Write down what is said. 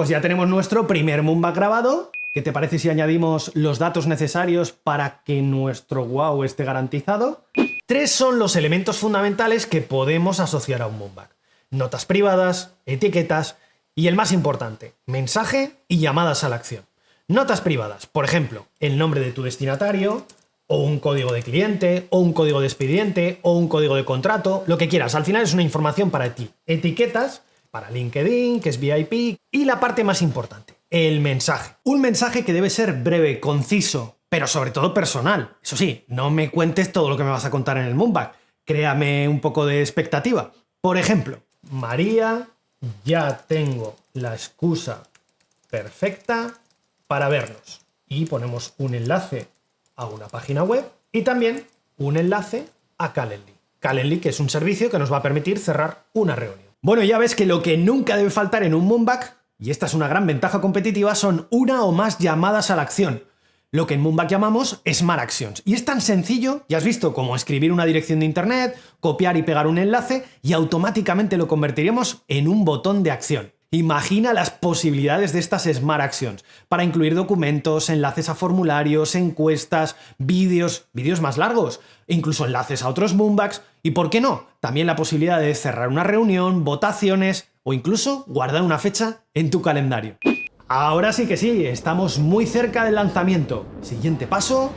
pues ya tenemos nuestro primer Moonbug grabado. ¿Qué te parece si añadimos los datos necesarios para que nuestro wow esté garantizado? 3 son los elementos fundamentales que podemos asociar a un Moonbug: notas privadas, etiquetas y el más importante, mensaje y llamadas a la acción. Notas privadas, por ejemplo, el nombre de tu destinatario, o un código de cliente, o un código de expediente, o un código de contrato, lo que quieras. Al final es una información para ti. Etiquetas, para LinkedIn, que es VIP, y la parte más importante, el mensaje. Un mensaje que debe ser breve, conciso, pero sobre todo personal. Eso sí, no me cuentes todo lo que me vas a contar en el Moonbug. Créame un poco de expectativa. Por ejemplo, María, ya tengo la excusa perfecta para vernos. Y ponemos un enlace a una página web y también un enlace a Calendly. Calendly, que es un servicio que nos va a permitir cerrar una reunión. Bueno, ya ves que lo que nunca debe faltar en un Moonbug, y esta es una gran ventaja competitiva, son una o más llamadas a la acción. Lo que en Moonbug llamamos Smart Actions. Y es tan sencillo, ya has visto, como escribir una dirección de internet, copiar y pegar un enlace y automáticamente lo convertiremos en un botón de acción. Imagina las posibilidades de estas Smart Actions para incluir documentos, enlaces a formularios, encuestas, vídeos más largos, incluso enlaces a otros Moonbugs y, ¿por qué no?, también la posibilidad de cerrar una reunión, votaciones o incluso guardar una fecha en tu calendario. Ahora sí que sí, estamos muy cerca del lanzamiento. Siguiente paso,